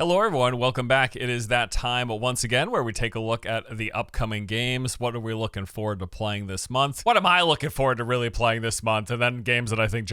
Hello everyone, welcome back. It is that time once again where we take a look at the upcoming games. What are we looking forward to playing this month? What am I looking forward to really playing this month? And then games that I think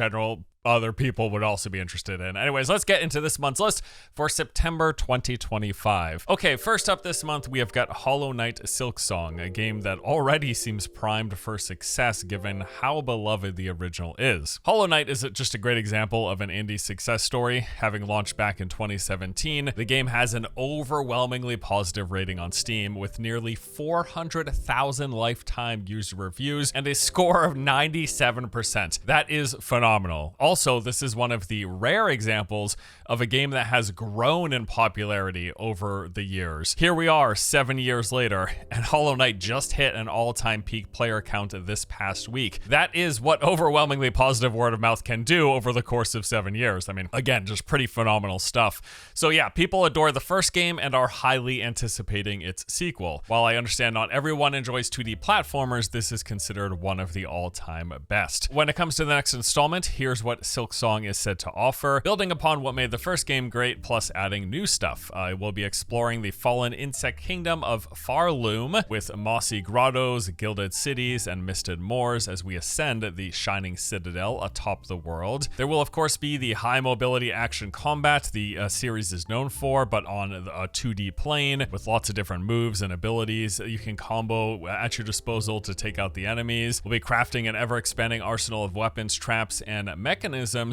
other people would also be interested in. Anyways, let's get into this month's list for September 2025. Okay, first up this month, we have got Hollow Knight Silksong, a game that already seems primed for success given how beloved the original is. Hollow Knight is just a great example of an indie success story. Having launched back in 2017, the game has an overwhelmingly positive rating on Steam with nearly 400,000 lifetime user reviews and a score of 97%. That is phenomenal. Also, this is one of the rare examples of a game that has grown in popularity over the years. Here we are 7 years later, and Hollow Knight just hit an all-time peak player count this past week. That is what overwhelmingly positive word of mouth can do over the course of 7 years. I mean, again, just pretty phenomenal stuff. So yeah, people adore the first game and are highly anticipating its sequel. While I understand not everyone enjoys 2D platformers, this is considered one of the all-time best. When it comes to the next installment, here's what Silksong is said to offer, building upon what made the first game great, plus adding new stuff. We'll be exploring the fallen insect kingdom of Farloom with mossy grottos, gilded cities, and misted moors as we ascend the shining citadel atop the world. There will of course be the high mobility action combat the series is known for, but on a 2D plane with lots of different moves and abilities you can combo at your disposal to take out the enemies. We'll be crafting an ever-expanding arsenal of weapons, traps, and mechanisms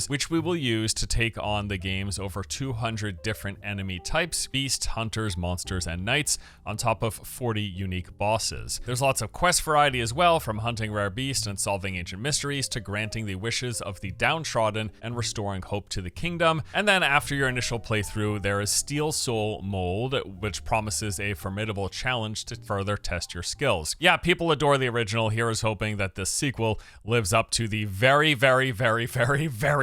which we will use to take on the game's over 200 different enemy types, beasts, hunters, monsters, and knights, on top of 40 unique bosses. There's lots of quest variety as well, from hunting rare beasts and solving ancient mysteries to granting the wishes of the downtrodden and restoring hope to the kingdom. And then after your initial playthrough, there is Steel Soul Mold, which promises a formidable challenge to further test your skills. Yeah, people adore the original. Here is hoping that this sequel lives up to the very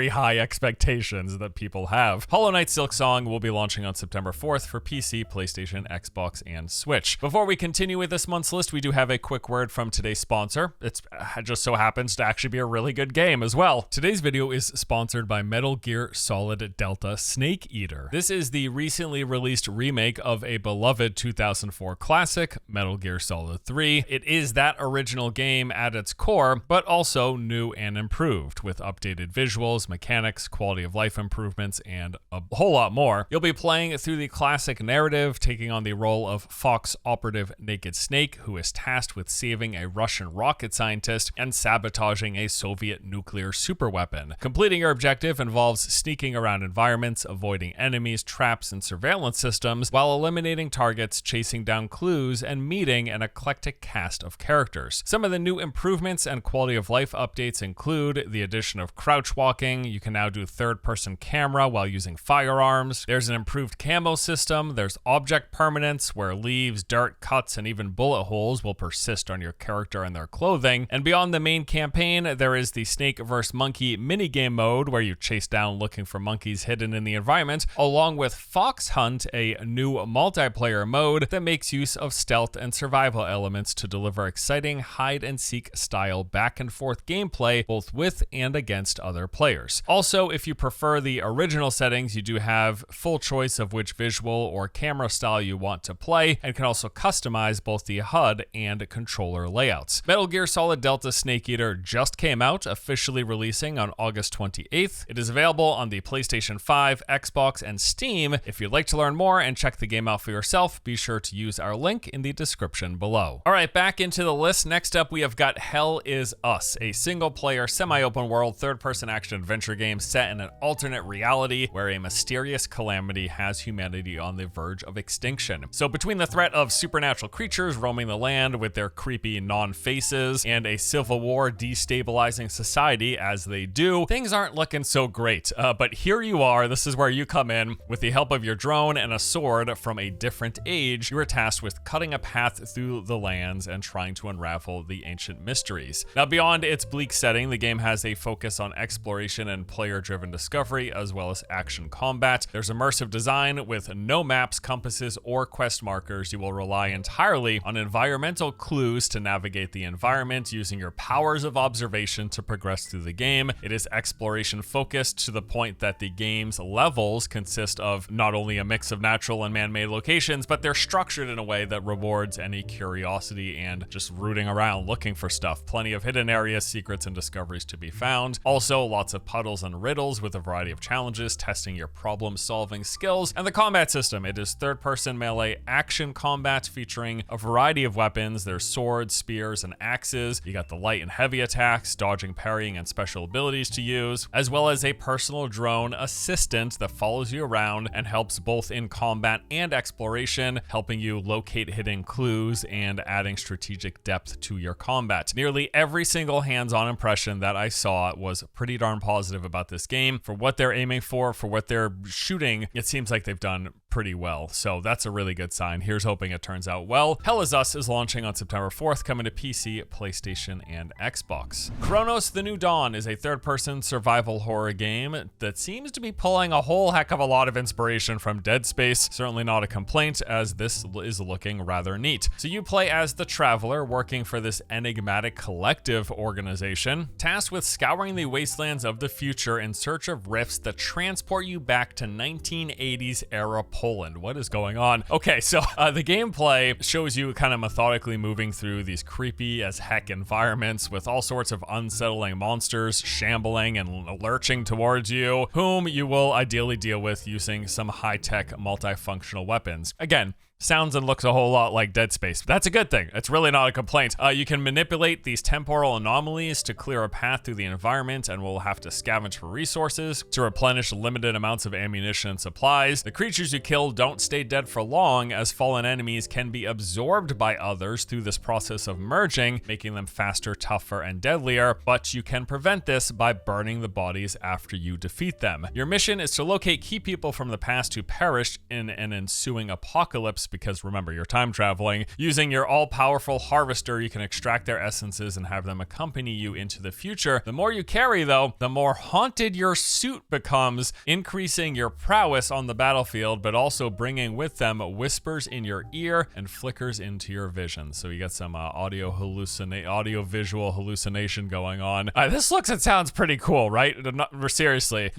high expectations that people have. Hollow Knight Silksong will be launching on September 4th for PC, PlayStation, Xbox, and Switch. Before we continue with this month's list, we do have a quick word from today's sponsor. It just so happens to actually be a really good game as well. Today's video is sponsored by Metal Gear Solid Delta Snake Eater. This is the recently released remake of a beloved 2004 classic, Metal Gear Solid 3. It is that original game at its core, but also new and improved with updated visuals, mechanics, quality of life improvements, and a whole lot more. You'll be playing through the classic narrative, taking on the role of Fox operative Naked Snake, who is tasked with saving a Russian rocket scientist and sabotaging a Soviet nuclear superweapon. Completing your objective involves sneaking around environments, avoiding enemies, traps, and surveillance systems, while eliminating targets, chasing down clues, and meeting an eclectic cast of characters. Some of the new improvements and quality of life updates include the addition of crouch walking. You can now do third-person camera while using firearms. There's an improved camo system. There's object permanence, where leaves, dirt, cuts, and even bullet holes will persist on your character and their clothing. And beyond the main campaign, there is the Snake vs. Monkey minigame mode, where you chase down looking for monkeys hidden in the environment, along with Fox Hunt, a new multiplayer mode that makes use of stealth and survival elements to deliver exciting hide-and-seek style back-and-forth gameplay, both with and against other players. Also, if you prefer the original settings, you do have full choice of which visual or camera style you want to play, and can also customize both the HUD and controller layouts. Metal Gear Solid Delta Snake Eater just came out, officially releasing on August 28th. It is available on the PlayStation 5, Xbox, and Steam. If you'd like to learn more and check the game out for yourself, be sure to use our link in the description below. Alright, back into the list. Next up, we have got Hell Is Us, a single-player, semi-open world, third-person action-adventure game set in an alternate reality where a mysterious calamity has humanity on the verge of extinction. So between the threat of supernatural creatures roaming the land with their creepy non-faces and a civil war destabilizing society as they do, things aren't looking so great. But here you are. This is where you come in. With the help of your drone and a sword from a different age, you are tasked with cutting a path through the lands and trying to unravel the ancient mysteries. Now, beyond its bleak setting, the game has a focus on exploration exploration and player-driven discovery, as well as action combat. There's immersive design with no maps, compasses, or quest markers. You will rely entirely on environmental clues to navigate the environment using your powers of observation to progress through the game. It is exploration focused to the point that the game's levels consist of not only a mix of natural and man-made locations, but they're structured in a way that rewards any curiosity and just rooting around looking for stuff. Plenty of hidden areas, secrets, and discoveries to be found. Also, lots of puzzles and riddles with a variety of challenges, testing your problem-solving skills. And the combat system, it is third-person melee action combat featuring a variety of weapons. There's swords, spears, and axes. You got the light and heavy attacks, dodging, parrying, and special abilities to use, as well as a personal drone assistant that follows you around and helps both in combat and exploration, helping you locate hidden clues and adding strategic depth to your combat. Nearly every single hands-on impression that I saw was pretty darn positive about this game. For what they're aiming for what they're shooting, it seems like they've done pretty well. So that's a really good sign. Here's hoping it turns out well. Hell Is Us is launching on September 4th, coming to PC, PlayStation, and Xbox. Chronos: The New Dawn is a third-person survival horror game that seems to be pulling a whole heck of a lot of inspiration from Dead Space. Certainly not a complaint, as this is looking rather neat. So you play as the Traveler, working for this enigmatic collective organization, tasked with scouring the wastelands of the future in search of rifts that transport you back to 1980s era Poland. What is going on? Okay, so the gameplay shows you kind of methodically moving through these creepy as heck environments with all sorts of unsettling monsters shambling and lurching towards you, whom you will ideally deal with using some high-tech multifunctional weapons. Again, sounds and looks a whole lot like Dead Space. That's a good thing. It's really not a complaint. You can manipulate these temporal anomalies to clear a path through the environment, and will have to scavenge for resources to replenish limited amounts of ammunition and supplies. The creatures you kill don't stay dead for long, as fallen enemies can be absorbed by others through this process of merging, making them faster, tougher, and deadlier, but you can prevent this by burning the bodies after you defeat them. Your mission is to locate key people from the past who perished in an ensuing apocalypse, because remember, you're time traveling. Using your all-powerful harvester, you can extract their essences and have them accompany you into the future. The more you carry, though, the more haunted your suit becomes, increasing your prowess on the battlefield, but also bringing with them whispers in your ear and flickers into your vision. So you get some audio-visual hallucination going on. This looks and sounds pretty cool, right? Seriously,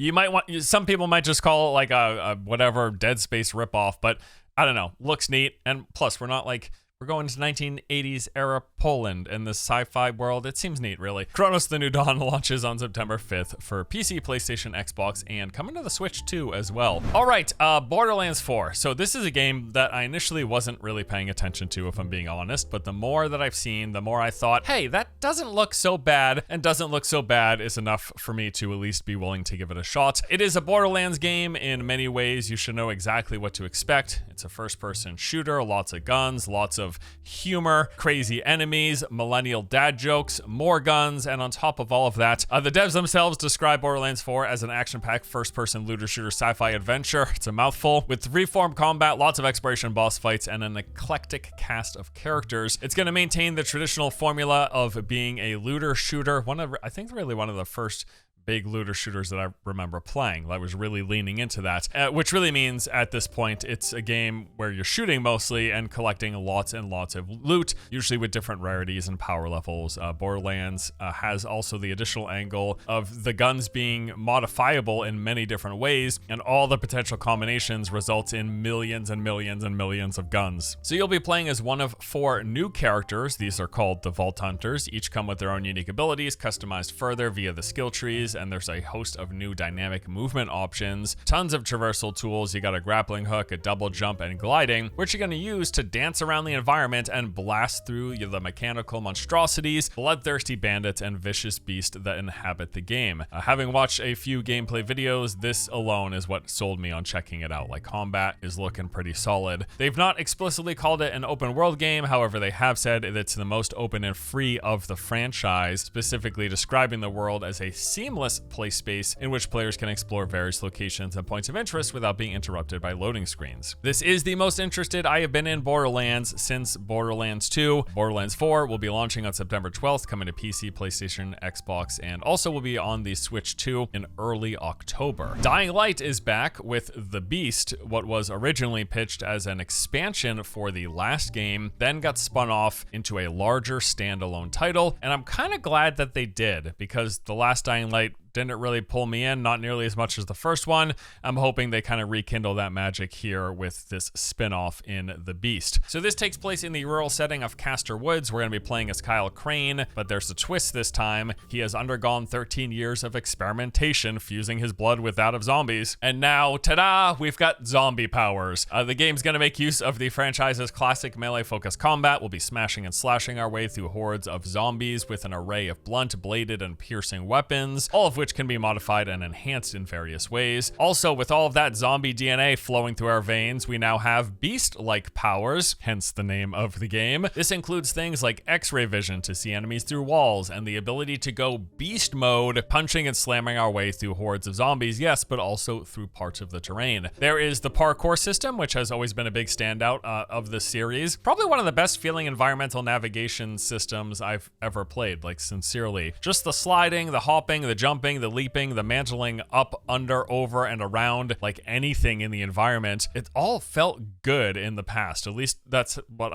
some people might just call it like a whatever Dead Space ripoff, but I don't know, looks neat. And plus, we're going to 1980s era Poland in this sci-fi world. It seems neat, really. Chronos: The New Dawn launches on September 5th for PC, PlayStation, Xbox, and coming to the Switch too as well. All right, Borderlands 4. So this is a game that I initially wasn't really paying attention to, if I'm being honest, but the more that I've seen, the more I thought, hey, that doesn't look so bad, and doesn't look so bad is enough for me to at least be willing to give it a shot. It is a Borderlands game in many ways. You should know exactly what to expect. It's a first-person shooter, lots of guns, lots of humor, crazy enemies, millennial dad jokes, more guns, and on top of all of that, the devs themselves describe Borderlands 4 as an action-packed first-person looter-shooter sci-fi adventure. It's a mouthful. With freeform combat, lots of exploration boss fights, and an eclectic cast of characters. It's going to maintain the traditional formula of being a looter-shooter. I think really one of the first big looter shooters that I remember playing. I was really leaning into that, which really means at this point, it's a game where you're shooting mostly and collecting lots and lots of loot, usually with different rarities and power levels. Borderlands has also the additional angle of the guns being modifiable in many different ways, and all the potential combinations results in millions and millions and millions of guns. So you'll be playing as one of 4 new characters. These are called the Vault Hunters. Each come with their own unique abilities, customized further via the skill trees, and there's a host of new dynamic movement options, tons of traversal tools. You got a grappling hook, a double jump, and gliding, which you're going to use to dance around the environment and blast through the mechanical monstrosities, bloodthirsty bandits, and vicious beasts that inhabit the game. Having watched a few gameplay videos, this alone is what sold me on checking it out. Like, combat is looking pretty solid. They've not explicitly called it an open world game, however they have said it's the most open and free of the franchise, specifically describing the world as a seamless seamless play space in which players can explore various locations and points of interest without being interrupted by loading screens. This is the most interested I have been in Borderlands since Borderlands 2. Borderlands 4 will be launching on September 12th, coming to PC, PlayStation, Xbox, and also will be on the Switch 2 in early October. Dying Light is back with The Beast, what was originally pitched as an expansion for the last game, then got spun off into a larger standalone title, and I'm kind of glad that they did, because the last Dying Light didn't really pull me in, not nearly as much as the first one. I'm hoping they kind of rekindle that magic here with this spin-off in The Beast. So this takes place in the rural setting of Castor Woods. We're going to be playing as Kyle Crane, but there's a twist this time. He has undergone 13 years of experimentation, fusing his blood with that of zombies. And now, ta-da, we've got zombie powers. The game's going to make use of the franchise's classic melee-focused combat. We'll be smashing and slashing our way through hordes of zombies with an array of blunt, bladed, and piercing weapons, all of which can be modified and enhanced in various ways. Also, with all of that zombie DNA flowing through our veins, we now have beast-like powers, hence the name of the game. This includes things like X-ray vision to see enemies through walls, and the ability to go beast mode, punching and slamming our way through hordes of zombies, yes, but also through parts of the terrain. There is the parkour system, which has always been a big standout of the series. Probably one of the best feeling environmental navigation systems I've ever played, like sincerely. Just the sliding, the hopping, the jumping, the leaping, the mantling up, under, over, and around, like anything in the environment. It all felt good in the past. At least that's what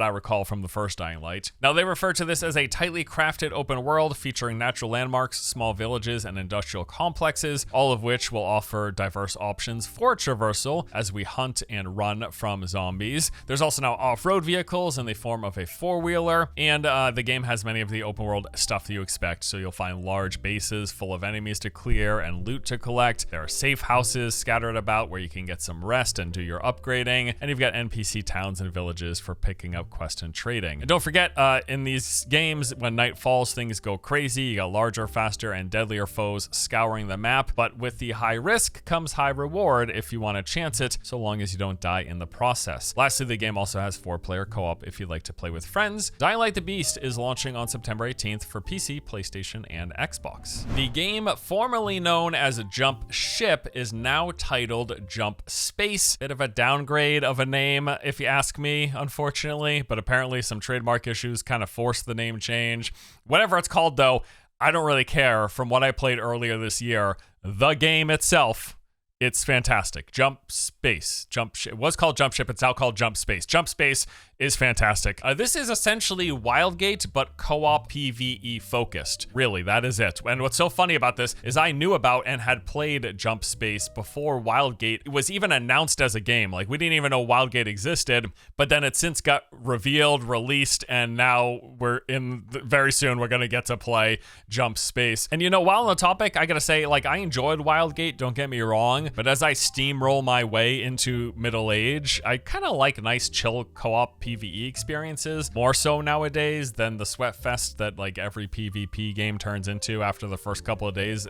I recall from the first Dying Light. Now, they refer to this as a tightly crafted open world featuring natural landmarks, small villages, and industrial complexes, all of which will offer diverse options for traversal as we hunt and run from zombies. There's also now off-road vehicles in the form of a four-wheeler, and the game has many of the open world stuff that you expect. So you'll find large bases full of enemies to clear and loot to collect. There are safe houses scattered about where you can get some rest and do your upgrading, and you've got NPC towns and villages for picking up quests and trading. And don't forget, in these games, when night falls, things go crazy. You got larger, faster, and deadlier foes scouring the map, but with the high risk comes high reward if you want to chance it, so long as you don't die in the process. Lastly, the game also has 4-player co-op if you'd like to play with friends. Dying Light: The Beast is launching on September 18th for PC, PlayStation, and Xbox. The game, formerly known as Jump Ship, is now titled Jump Space. Bit of a downgrade of a name, if you ask me, unfortunately, but apparently some trademark issues kind of forced the name change. Whatever it's called, though, I don't really care. From what I played earlier this year, the game itself, it's fantastic. Jump Space. It was called Jump Ship. It's now called Jump Space. Jump Space is fantastic. This is essentially Wildgate, but co-op PvE focused. Really, that is it. And what's so funny about this is I knew about and had played Jump Space before Wildgate was even announced as a game. Like, we didn't even know Wildgate existed, but then it since got revealed, released, and now very soon we're gonna get to play Jump Space. And you know, while on the topic, I gotta say, like, I enjoyed Wildgate, don't get me wrong, but as I steamroll my way into middle age, I kind of like nice chill co-op PvE experiences more so nowadays than the sweat fest that like every PvP game turns into after the first couple of days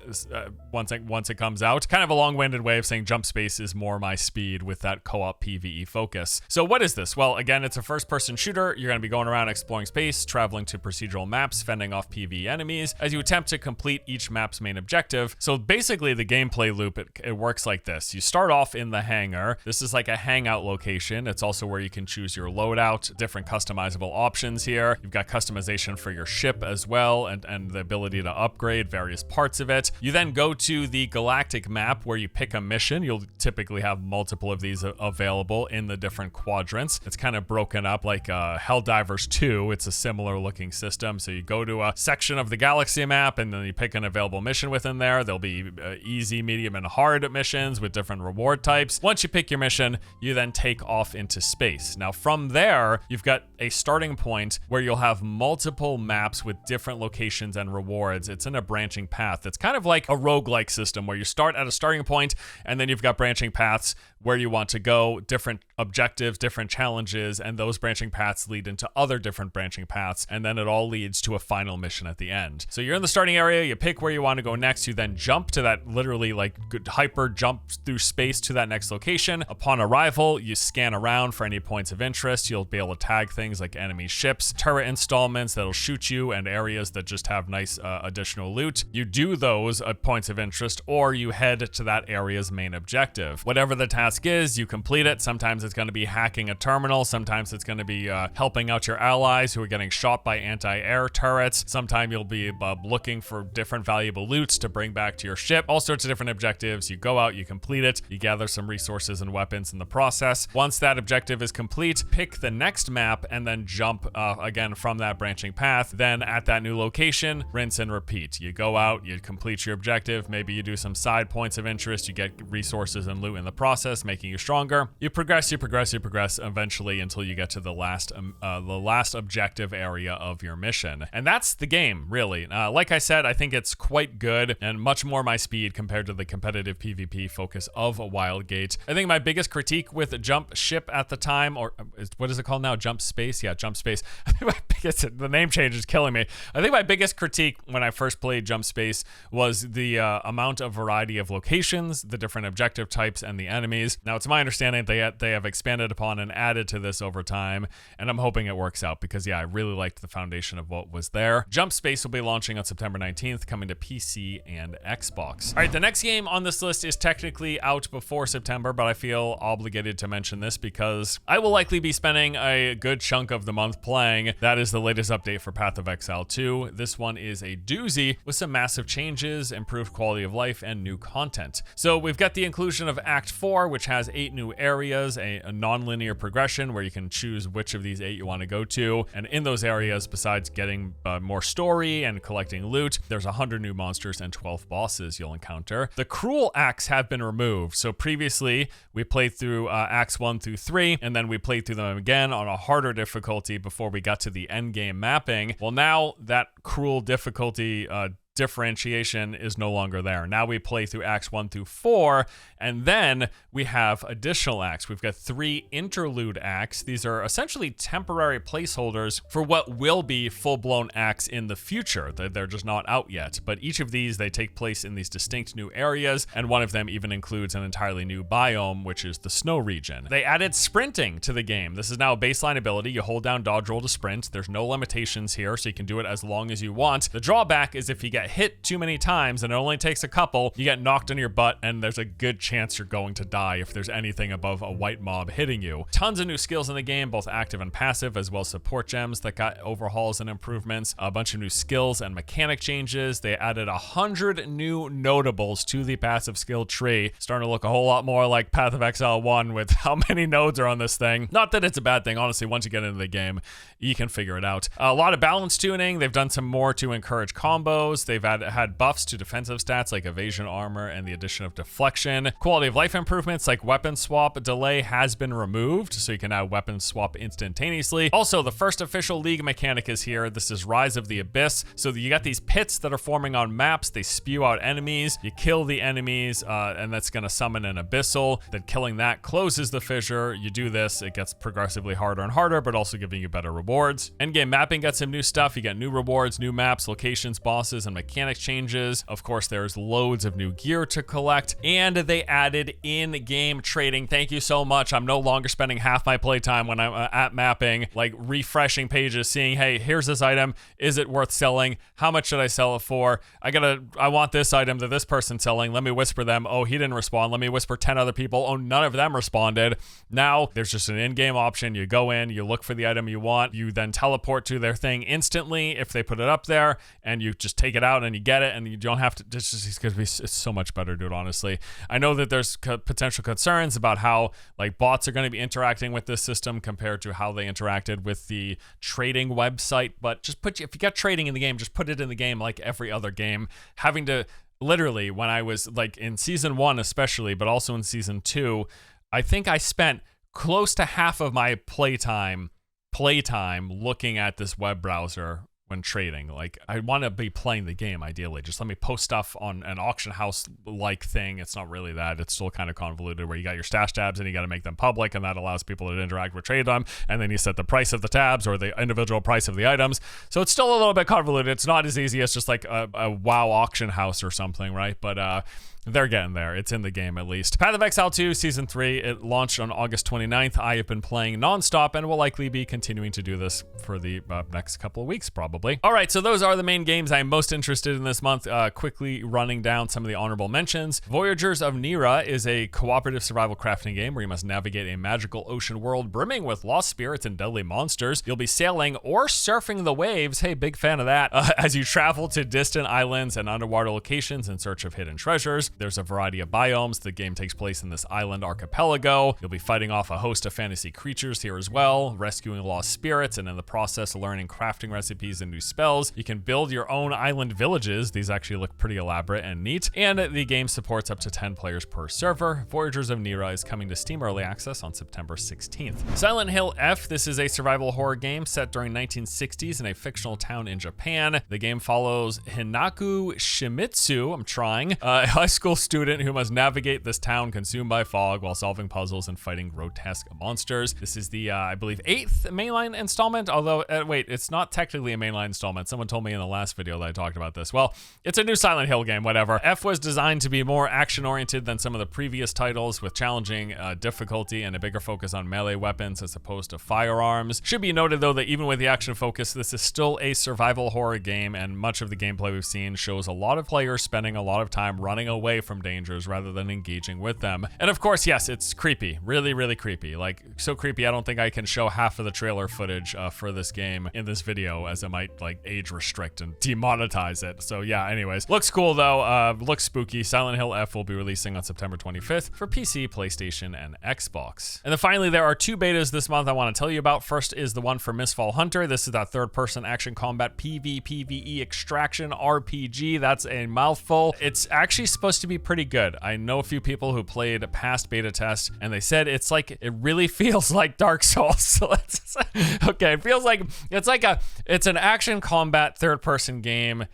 once it comes out. Kind of a long-winded way of saying Jump Space is more my speed with that co-op PvE focus. So what is this? Well, again, it's a first-person shooter. You're going to be going around exploring space, traveling to procedural maps, fending off PvE enemies as you attempt to complete each map's main objective. So basically the gameplay loop, it works like this. You start off in the hangar. This is like a hangout location. It's also where you can choose your loadout, different customizable options here. You've got customization for your ship as well, and the ability to upgrade various parts of it. You then go to the galactic map where you pick a mission. You'll typically have multiple of these available in the different quadrants. It's kind of broken up like Helldivers 2. It's a similar looking system. So you go to a section of the galaxy map and then you pick an available mission within there. There'll be easy, medium, and hard missions with different reward types. Once you pick your mission, you then take off into space. Now from there, you've got a starting point where you'll have multiple maps with different locations and rewards. It's in a branching path. It's kind of like a roguelike system where you start at a starting point and then you've got branching paths where you want to go, different objectives, different challenges, and those branching paths lead into other different branching paths, and then it all leads to a final mission at the end. So you're in the starting area, you pick where you want to go next, you then jump to that, literally like hyper jump through space to that next location. Upon arrival, you scan around for any points of interest. You'll be able to tag things like enemy ships, turret installments that'll shoot you, and areas that just have nice additional loot. You do those at points of interest, or you head to that area's main objective. Whatever the task is, you complete it. Sometimes it's going to be hacking a terminal. Sometimes it's going to be helping out your allies who are getting shot by anti-air turrets. Sometimes you'll be looking for different valuable loots to bring back to your ship. All sorts of different objectives. You go out, you complete it, you gather some resources and weapons in the process. Once that objective is complete, pick the next map and then jump again from that branching path. Then at that new location, rinse and repeat. You go out, you complete your objective, maybe you do some side points of interest, you get resources and loot in the process, making you stronger. You progress, eventually until you get to the last objective area of your mission. And that's the game, really. Like I said, I think it's quite good and much more my speed compared to the competitive PvP focus of Wildgate. I think my biggest critique with Jump Ship at the time, or what is it called now? Jump Space? Yeah, Jump Space. I think the name change is killing me. I think my biggest critique when I first played Jump Space was the amount of variety of locations, the different objective types, and the enemies. Now, it's my understanding they have expanded upon and added to this over time, and I'm hoping it works out because, yeah, I really liked the foundation of what was there. Jump Space will be launching on September 19th, coming to PC and Xbox. All right, the next game on this list is technically out before September, but I feel obligated to mention this because I will likely be spending a good chunk of the month playing. That is the latest update for Path of Exile 2. This one is a doozy with some massive changes, improved quality of life, and new content. So we've got the inclusion of Act 4, which has 8 new areas, a non-linear progression where you can choose which of these 8 you want to go to. And in those areas, besides getting more story and collecting loot, there's 100 new monsters and 12 bosses you'll encounter. The cruel acts have been removed. So previously, we played through acts 1 through 3, and then we played through them again on a harder difficulty before we got to the end game mapping. Well, now that cruel difficulty differentiation is no longer there. Now we play through acts 1 through 4, and then we have additional acts. We've got 3 interlude acts. These are essentially temporary placeholders for what will be full-blown acts in the future. They're just not out yet. But each of these, they take place in these distinct new areas, and one of them even includes an entirely new biome, which is the snow region. They added sprinting to the game. This is now a baseline ability. You hold down dodge roll to sprint. There's no limitations here, so you can do it as long as you want. The drawback is if you get hit too many times, and it only takes a couple, you get knocked on your butt, and there's a good chance you're going to die if there's anything above a white mob hitting you. Tons of new skills in the game, both active and passive, as well as support gems that got overhauls and improvements, a bunch of new skills and mechanic changes. They added 100 new notables to the passive skill tree, starting to look a whole lot more like Path of Exile 1 with how many nodes are on this thing. Not that it's a bad thing, honestly. Once you get into the game, you can figure it out. A lot of balance tuning. They've done some more to encourage combos. They've had buffs to defensive stats like evasion armor and the addition of deflection. Quality of life improvements like weapon swap delay has been removed, so you can now weapon swap instantaneously. Also, the first official league mechanic is here. This is Rise of the Abyss. So you got these pits that are forming on maps. They spew out enemies. You kill the enemies, and that's going to summon an abyssal. Then killing that closes the fissure. You do this, it gets progressively harder and harder, but also giving you better rewards. Endgame mapping got some new stuff. You get new rewards, new maps, locations, bosses, and mechanic changes. Of course, there's loads of new gear to collect, and they added in-game trading. Thank you so much. I'm no longer spending half my playtime when I'm at mapping, like refreshing pages, seeing, hey, here's this item. Is it worth selling? How much should I sell it for? I want this item that this person's selling. Let me whisper them. Oh, he didn't respond. Let me whisper 10 other people. Oh, none of them responded. Now there's just an in-game option. You go in, you look for the item you want. You then teleport to their thing instantly if they put it up there, and you just take it out and you get it, and you don't have to. It's so much better, dude, honestly. I know that there's potential concerns about how like bots are going to be interacting with this system compared to how they interacted with the trading website, but just if you got trading in the game, just put it in the game like every other game. Having to literally, when I was like in season 1 especially, but also in season 2, I think I spent close to half of my playtime looking at this web browser when trading. Like, I want to be playing the game ideally. Just let me post stuff on an auction house like thing. It's not really that. It's still kind of convoluted where you got your stash tabs and you got to make them public, and that allows people to interact with trade them, and then you set the price of the tabs or the individual price of the items. So it's still a little bit convoluted. It's not as easy as just like a WoW auction house or something, right? But they're getting there. It's in the game at least. Path of Exile 2 Season 3, it launched on August 29th. I have been playing nonstop and will likely be continuing to do this for the next couple of weeks, probably. All right, so those are the main games I'm most interested in this month. Quickly running down some of the honorable mentions. Voyagers of Nera is a cooperative survival crafting game where you must navigate a magical ocean world brimming with lost spirits and deadly monsters. You'll be sailing or surfing the waves, hey, big fan of that, as you travel to distant islands and underwater locations in search of hidden treasures. There's a variety of biomes. The game takes place in this island archipelago. You'll be fighting off a host of fantasy creatures here as well, rescuing lost spirits, and in the process learning crafting recipes and new spells. You can build your own island villages. These actually look pretty elaborate and neat. And the game supports up to 10 players per server. Voyagers of Nera is coming to Steam Early Access on September 16th. Silent Hill F. This is a survival horror game set during 1960s in a fictional town in Japan. The game follows Hinaku Shimizu, I'm trying, a high school student who must navigate this town consumed by fog while solving puzzles and fighting grotesque monsters. This is the, I believe, 8th mainline installment, although, wait, it's not technically a mainline installment. Someone told me in the last video that I talked about this. Well, it's a new Silent Hill game, whatever. F was designed to be more action-oriented than some of the previous titles, with challenging difficulty and a bigger focus on melee weapons as opposed to firearms. Should be noted, though, that even with the action focus, this is still a survival horror game, and much of the gameplay we've seen shows a lot of players spending a lot of time running away from dangers rather than engaging with them. And of course, yes, it's creepy. Really, really creepy. Like, so creepy, I don't think I can show half of the trailer footage for this game in this video, as it might, like, age restrict and demonetize it. So yeah, anyways. Looks cool, though. Looks spooky. Silent Hill F will be releasing on September 25th for PC, PlayStation, and Xbox. And then finally, there are 2 betas this month I want to tell you about. First is the one for Mistfall Hunter. This is that third-person action combat PvPvE extraction RPG. That's a mouthful. It's actually supposed to be pretty good. I know a few people who played past beta tests, and they said it's like, it really feels like Dark Souls. So okay, it feels like it's an action combat third-person game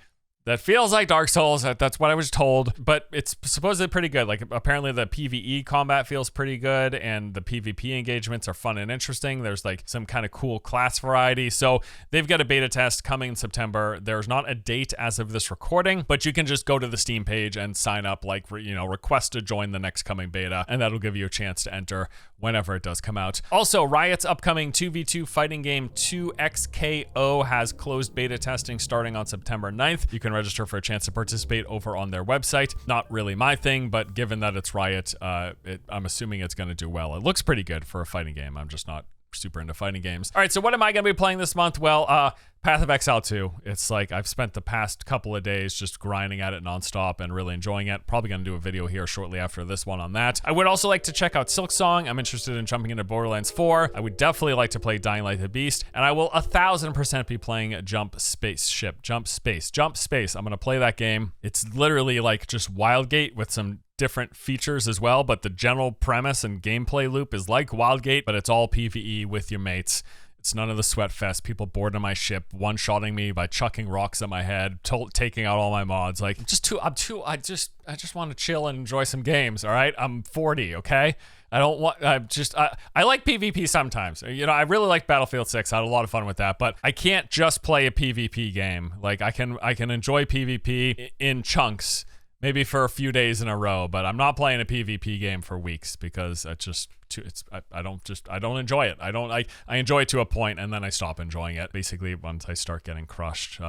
that feels like Dark Souls. That's what I was told, but it's supposedly pretty good. Like, apparently the PvE combat feels pretty good, and the PvP engagements are fun and interesting. There's like some kind of cool class variety. So they've got a beta test coming in September. There's not a date as of this recording, but you can just go to the Steam page and sign up, like, request to join the next coming beta, and that'll give you a chance to enter whenever it does come out. Also, Riot's upcoming 2v2 fighting game 2XKO has closed beta testing starting on September 9th. You can register for a chance to participate over on their website. Not really my thing, but given that it's Riot, I'm assuming it's going to do well. It looks pretty good for a fighting game. I'm just not super into fighting games. All right, so what am I going to be playing this month? Well, Path of Exile 2. It's like I've spent the past couple of days just grinding at it nonstop and really enjoying it. Probably going to do a video here shortly after this one on that. I would also like to check out Silksong. I'm interested in jumping into Borderlands 4. I would definitely like to play Dying Light the Beast, and I will 1000% be playing Jump Space. I'm going to play that game. It's literally like just Wildgate with some different features as well, but the general premise and gameplay loop is like Wildgate, but it's all PvE with your mates. It's none of the sweat fest, people boarding my ship, one-shotting me by chucking rocks at my head, taking out all my mods. Like, I just want to chill and enjoy some games, all right? I'm 40, okay? I like PvP sometimes. I really like Battlefield 6. I had a lot of fun with that, but I can't just play a PvP game. Like, I can enjoy PvP in chunks, maybe for a few days in a row, but I'm not playing a PvP game for weeks because I don't enjoy it. I enjoy it to a point, and then I stop enjoying it basically once I start getting crushed.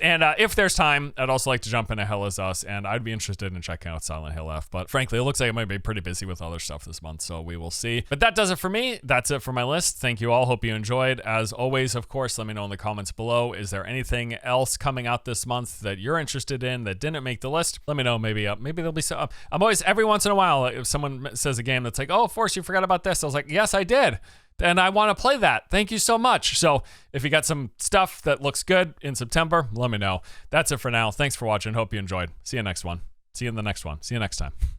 And if there's time, I'd also like to jump into Hell Is Us, and I'd be interested in checking out Silent Hill F, but frankly, it looks like I might be pretty busy with other stuff this month, so we will see. But that does it for me. That's it for my list. Thank you all. Hope you enjoyed. As always, of course, let me know in the comments below. Is there anything else coming out this month that you're interested in that didn't make the list? Let me know. Maybe there'll be some. I'm always, every once in a while, if someone says a game that's like, oh, Force, you forgot about this. I was like, yes, I did. And I want to play that. Thank you so much. So if you got some stuff that looks good in September, let me know. That's it for now. Thanks for watching. Hope you enjoyed. See you next one. See you in the next one. See you next time.